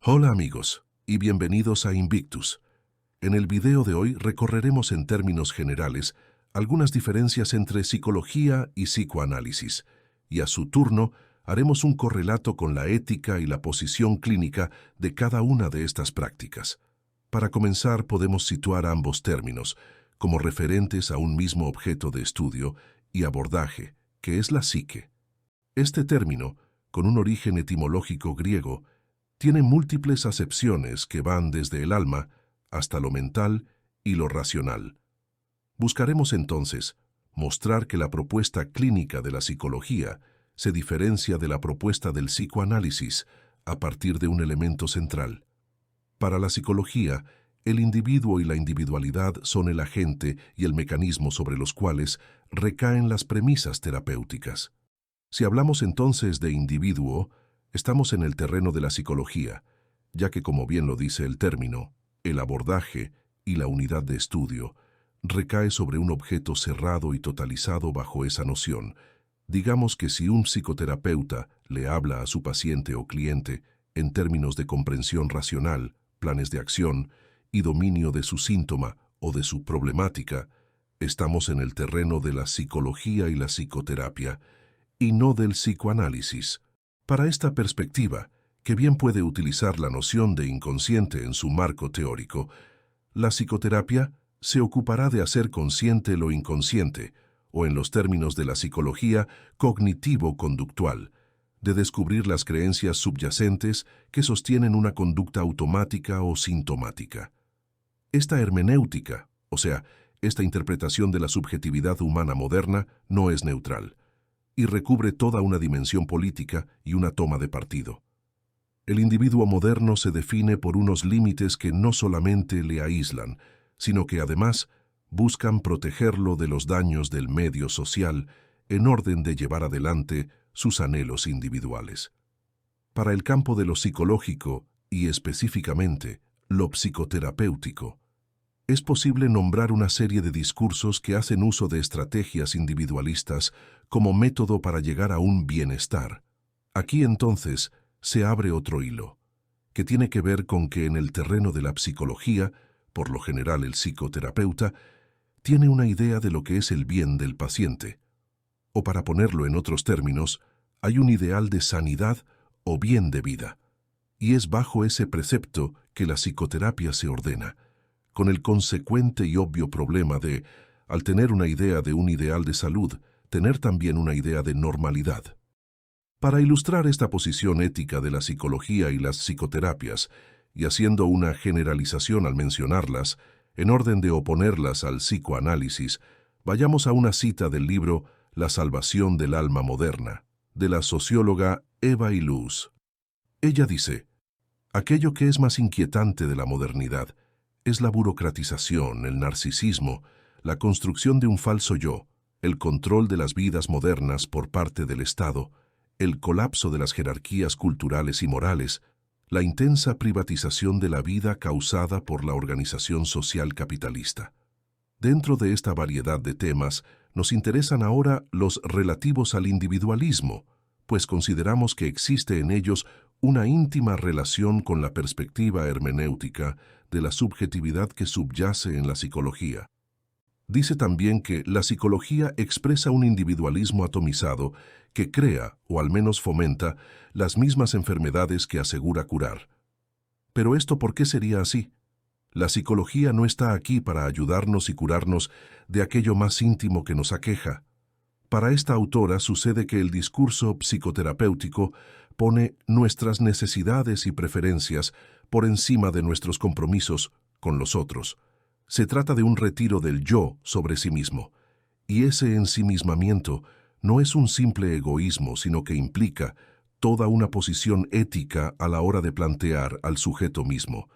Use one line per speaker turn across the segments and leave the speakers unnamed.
Hola amigos, y bienvenidos a Invictus. En el video de hoy recorreremos en términos generales algunas diferencias entre psicología y psicoanálisis, y a su turno haremos un correlato con la ética y la posición clínica de cada una de estas prácticas. Para comenzar, podemos situar ambos términos como referentes a un mismo objeto de estudio y abordaje, que es la psique. Este término, con un origen etimológico griego, tiene múltiples acepciones que van desde el alma hasta lo mental y lo racional. Buscaremos entonces mostrar que la propuesta clínica de la psicología se diferencia de la propuesta del psicoanálisis a partir de un elemento central. Para la psicología, el individuo y la individualidad son el agente y el mecanismo sobre los cuales recaen las premisas terapéuticas. Si hablamos entonces de individuo, estamos en el terreno de la psicología, ya que, como bien lo dice el término, el abordaje y la unidad de estudio recae sobre un objeto cerrado y totalizado bajo esa noción. Digamos que si un psicoterapeuta le habla a su paciente o cliente en términos de comprensión racional, planes de acción y dominio de su síntoma o de su problemática, estamos en el terreno de la psicología y la psicoterapia, y no del psicoanálisis. Para esta perspectiva, que bien puede utilizar la noción de inconsciente en su marco teórico, la psicoterapia se ocupará de hacer consciente lo inconsciente, o en los términos de la psicología, cognitivo-conductual, de descubrir las creencias subyacentes que sostienen una conducta automática o sintomática. Esta hermenéutica, o sea, esta interpretación de la subjetividad humana moderna, no es neutral, y recubre toda una dimensión política y una toma de partido. El individuo moderno se define por unos límites que no solamente le aíslan, sino que además buscan protegerlo de los daños del medio social en orden de llevar adelante sus anhelos individuales. Para el campo de lo psicológico y específicamente lo psicoterapéutico, es posible nombrar una serie de discursos que hacen uso de estrategias individualistas como método para llegar a un bienestar. Aquí entonces se abre otro hilo, que tiene que ver con que en el terreno de la psicología, por lo general el psicoterapeuta, tiene una idea de lo que es el bien del paciente. O para ponerlo en otros términos, hay un ideal de sanidad o bien de vida. Y es bajo ese precepto que la psicoterapia se ordena, con el consecuente y obvio problema de, al tener una idea de un ideal de salud, tener también una idea de normalidad. Para ilustrar esta posición ética de la psicología y las psicoterapias, y haciendo una generalización al mencionarlas, en orden de oponerlas al psicoanálisis, vayamos a una cita del libro La salvación del alma moderna, de la socióloga Eva Illouz. Ella dice: aquello que es más inquietante de la modernidad es la burocratización, el narcisismo, la construcción de un falso yo, el control de las vidas modernas por parte del Estado, el colapso de las jerarquías culturales y morales, la intensa privatización de la vida causada por la organización social capitalista. Dentro de esta variedad de temas, nos interesan ahora los relativos al individualismo, pues consideramos que existe en ellos una íntima relación con la perspectiva hermenéutica de la subjetividad que subyace en la psicología. Dice también que la psicología expresa un individualismo atomizado que crea, o al menos fomenta, las mismas enfermedades que asegura curar. Pero ¿esto por qué sería así? La psicología no está aquí para ayudarnos y curarnos de aquello más íntimo que nos aqueja. Para esta autora sucede que el discurso psicoterapéutico pone nuestras necesidades y preferencias por encima de nuestros compromisos con los otros. Se trata de un retiro del yo sobre sí mismo, y ese ensimismamiento no es un simple egoísmo, sino que implica toda una posición ética a la hora de plantear al sujeto mismo.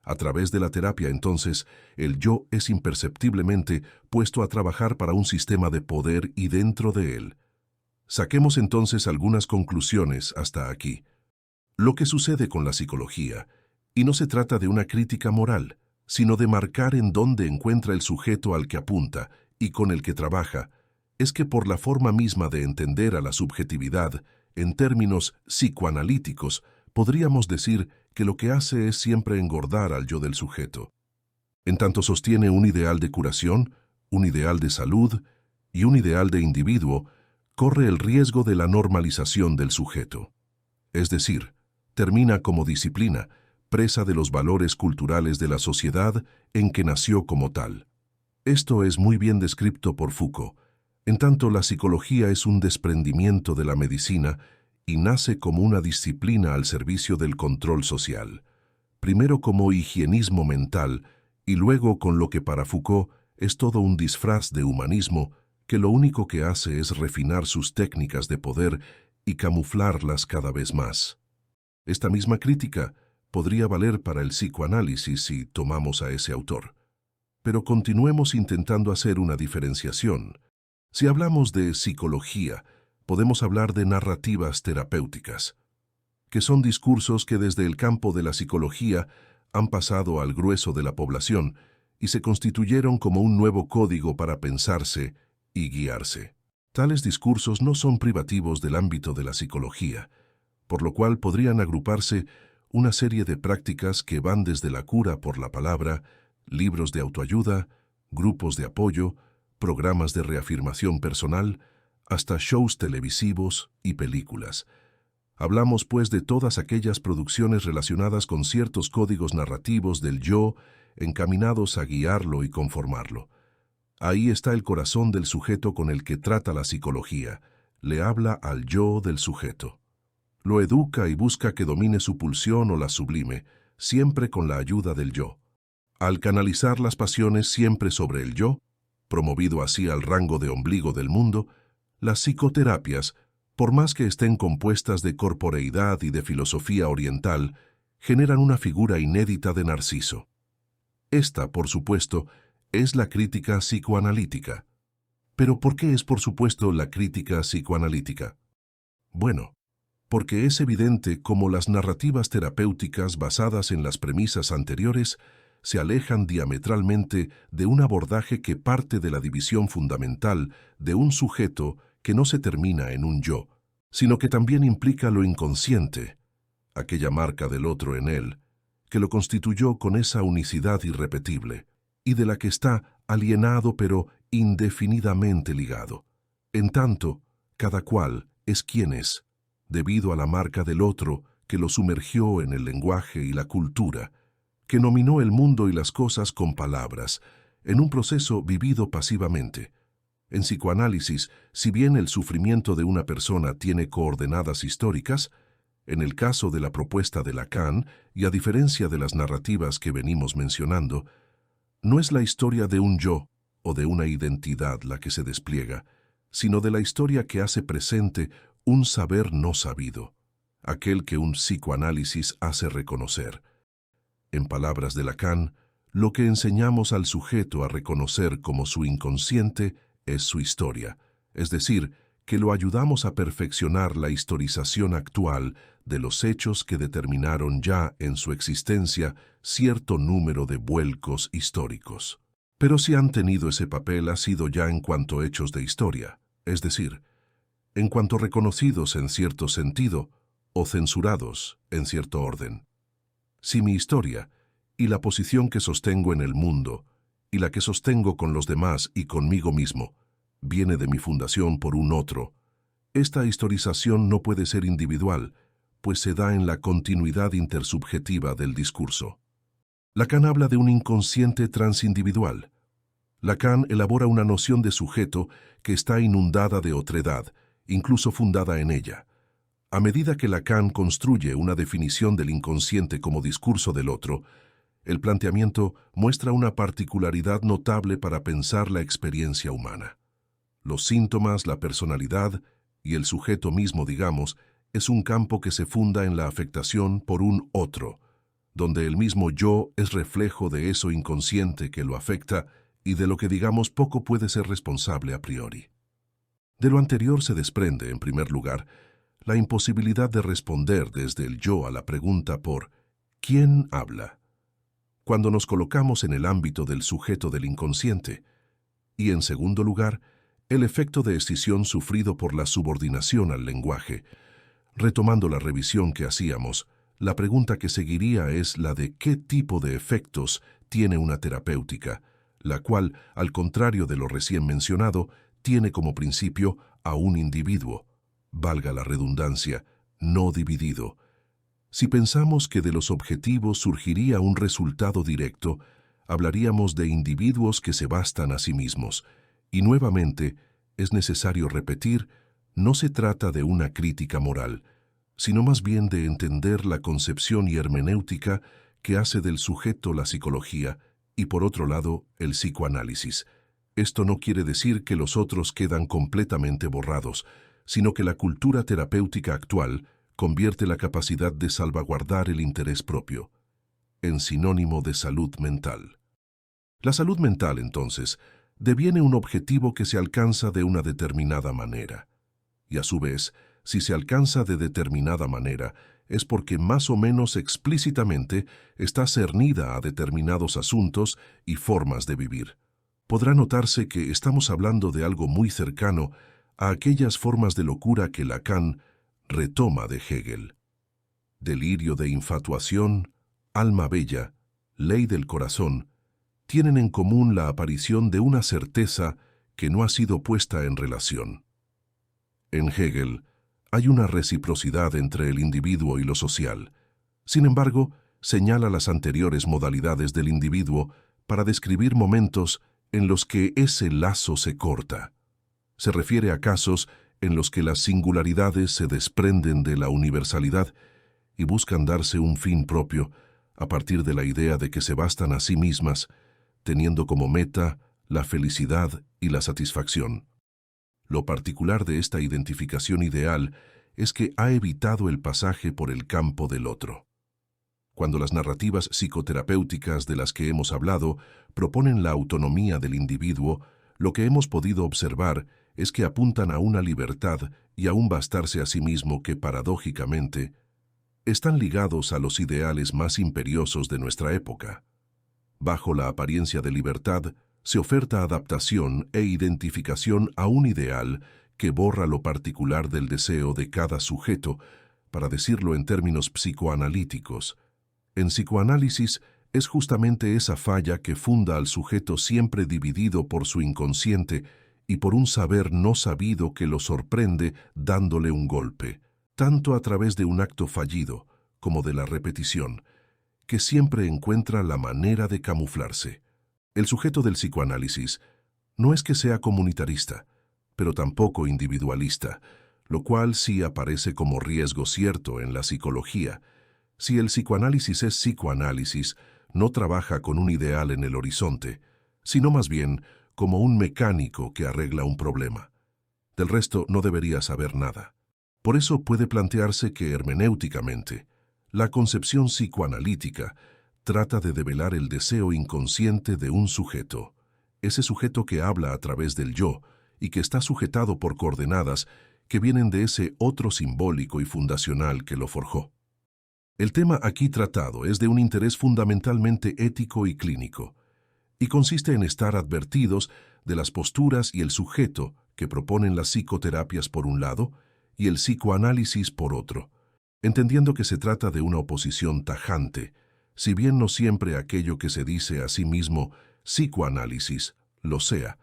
A través de la terapia, entonces, el yo es imperceptiblemente puesto a trabajar para un sistema de poder y dentro de él. Saquemos entonces algunas conclusiones hasta aquí. Lo que sucede con la psicología, y no se trata de una crítica moral, sino de marcar en dónde encuentra el sujeto al que apunta y con el que trabaja, es que por la forma misma de entender a la subjetividad, en términos psicoanalíticos, podríamos decir que lo que hace es siempre engordar al yo del sujeto. En tanto sostiene un ideal de curación, un ideal de salud y un ideal de individuo, corre el riesgo de la normalización del sujeto. Es decir, termina como disciplina, presa de los valores culturales de la sociedad en que nació como tal. Esto es muy bien descrito por Foucault. En tanto, la psicología es un desprendimiento de la medicina y nace como una disciplina al servicio del control social. Primero como higienismo mental y luego con lo que para Foucault es todo un disfraz de humanismo que lo único que hace es refinar sus técnicas de poder y camuflarlas cada vez más. Esta misma crítica podría valer para el psicoanálisis si tomamos a ese autor. Pero continuemos intentando hacer una diferenciación. Si hablamos de psicología, podemos hablar de narrativas terapéuticas, que son discursos que desde el campo de la psicología han pasado al grueso de la población y se constituyeron como un nuevo código para pensarse y guiarse. Tales discursos no son privativos del ámbito de la psicología, por lo cual podrían agruparse una serie de prácticas que van desde la cura por la palabra, libros de autoayuda, grupos de apoyo, programas de reafirmación personal, hasta shows televisivos y películas. Hablamos pues de todas aquellas producciones relacionadas con ciertos códigos narrativos del yo encaminados a guiarlo y conformarlo. Ahí está el corazón del sujeto con el que trata la psicología. Le habla al yo del sujeto. Lo educa y busca que domine su pulsión o la sublime, siempre con la ayuda del yo. Al canalizar las pasiones siempre sobre el yo, promovido así al rango de ombligo del mundo, las psicoterapias, por más que estén compuestas de corporeidad y de filosofía oriental, generan una figura inédita de Narciso. Esta, por supuesto, es la crítica psicoanalítica. ¿Pero por qué es, por supuesto, la crítica psicoanalítica? Bueno, porque es evidente cómo las narrativas terapéuticas basadas en las premisas anteriores se alejan diametralmente de un abordaje que parte de la división fundamental de un sujeto que no se termina en un yo, sino que también implica lo inconsciente, aquella marca del otro en él, que lo constituyó con esa unicidad irrepetible, y de la que está alienado pero indefinidamente ligado. En tanto, cada cual es quien es, debido a la marca del otro que lo sumergió en el lenguaje y la cultura, que nominó el mundo y las cosas con palabras, en un proceso vivido pasivamente. En psicoanálisis, si bien el sufrimiento de una persona tiene coordenadas históricas, en el caso de la propuesta de Lacan, y a diferencia de las narrativas que venimos mencionando, no es la historia de un yo o de una identidad la que se despliega, sino de la historia que hace presente un saber no sabido, aquel que un psicoanálisis hace reconocer. En palabras de Lacan, lo que enseñamos al sujeto a reconocer como su inconsciente es su historia, es decir, que lo ayudamos a perfeccionar la historización actual de los hechos que determinaron ya en su existencia cierto número de vuelcos históricos. Pero si han tenido ese papel ha sido ya en cuanto hechos de historia, es decir, en cuanto reconocidos en cierto sentido o censurados en cierto orden. Si mi historia y la posición que sostengo en el mundo y la que sostengo con los demás y conmigo mismo viene de mi fundación por un otro, esta historización no puede ser individual, pues se da en la continuidad intersubjetiva del discurso. Lacan habla de un inconsciente transindividual. Lacan elabora una noción de sujeto que está inundada de otredad, incluso fundada en ella. A medida que Lacan construye una definición del inconsciente como discurso del otro, el planteamiento muestra una particularidad notable para pensar la experiencia humana. Los síntomas, la personalidad y el sujeto mismo, digamos, es un campo que se funda en la afectación por un otro, donde el mismo yo es reflejo de eso inconsciente que lo afecta y de lo que, digamos, poco puede ser responsable a priori. De lo anterior se desprende, en primer lugar, la imposibilidad de responder desde el yo a la pregunta por ¿quién habla?, cuando nos colocamos en el ámbito del sujeto del inconsciente, y en segundo lugar, el efecto de escisión sufrido por la subordinación al lenguaje. Retomando la revisión que hacíamos, la pregunta que seguiría es la de qué tipo de efectos tiene una terapéutica, la cual, al contrario de lo recién mencionado, tiene como principio a un individuo, valga la redundancia, no dividido. Si pensamos que de los objetivos surgiría un resultado directo, hablaríamos de individuos que se bastan a sí mismos. Y nuevamente, es necesario repetir, no se trata de una crítica moral, sino más bien de entender la concepción y hermenéutica que hace del sujeto la psicología y, por otro lado, el psicoanálisis. Esto no quiere decir que los otros quedan completamente borrados, sino que la cultura terapéutica actual convierte la capacidad de salvaguardar el interés propio en sinónimo de salud mental. La salud mental, entonces, deviene un objetivo que se alcanza de una determinada manera. Y a su vez, si se alcanza de determinada manera, es porque más o menos explícitamente está cernida a determinados asuntos y formas de vivir. Podrá notarse que estamos hablando de algo muy cercano a aquellas formas de locura que Lacan retoma de Hegel. Delirio de infatuación, alma bella, ley del corazón, tienen en común la aparición de una certeza que no ha sido puesta en relación. En Hegel, hay una reciprocidad entre el individuo y lo social. Sin embargo, señala las anteriores modalidades del individuo para describir momentos en los que ese lazo se corta. Se refiere a casos en los que las singularidades se desprenden de la universalidad y buscan darse un fin propio a partir de la idea de que se bastan a sí mismas, teniendo como meta la felicidad y la satisfacción. Lo particular de esta identificación ideal es que ha evitado el pasaje por el campo del otro. Cuando las narrativas psicoterapéuticas de las que hemos hablado proponen la autonomía del individuo, lo que hemos podido observar es que apuntan a una libertad y a un bastarse a sí mismo que, paradójicamente, están ligados a los ideales más imperiosos de nuestra época. Bajo la apariencia de libertad, se oferta adaptación e identificación a un ideal que borra lo particular del deseo de cada sujeto, para decirlo en términos psicoanalíticos. En psicoanálisis es justamente esa falla que funda al sujeto siempre dividido por su inconsciente y por un saber no sabido que lo sorprende dándole un golpe, tanto a través de un acto fallido como de la repetición, que siempre encuentra la manera de camuflarse. El sujeto del psicoanálisis no es que sea comunitarista, pero tampoco individualista, lo cual sí aparece como riesgo cierto en la psicología. Si el psicoanálisis es psicoanálisis, no trabaja con un ideal en el horizonte, sino más bien como un mecánico que arregla un problema. Del resto no debería saber nada. Por eso puede plantearse que hermenéuticamente, la concepción psicoanalítica trata de develar el deseo inconsciente de un sujeto, ese sujeto que habla a través del yo y que está sujetado por coordenadas que vienen de ese otro simbólico y fundacional que lo forjó. El tema aquí tratado es de un interés fundamentalmente ético y clínico, y consiste en estar advertidos de las posturas y el sujeto que proponen las psicoterapias por un lado y el psicoanálisis por otro, entendiendo que se trata de una oposición tajante, si bien no siempre aquello que se dice a sí mismo psicoanálisis lo sea,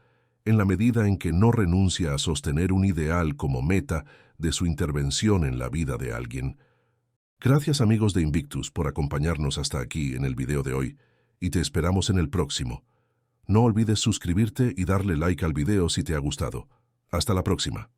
en la medida en que no renuncia a sostener un ideal como meta de su intervención en la vida de alguien. Gracias, amigos de Invictus, por acompañarnos hasta aquí en el video de hoy, y te esperamos en el próximo. No olvides suscribirte y darle like al video si te ha gustado. Hasta la próxima.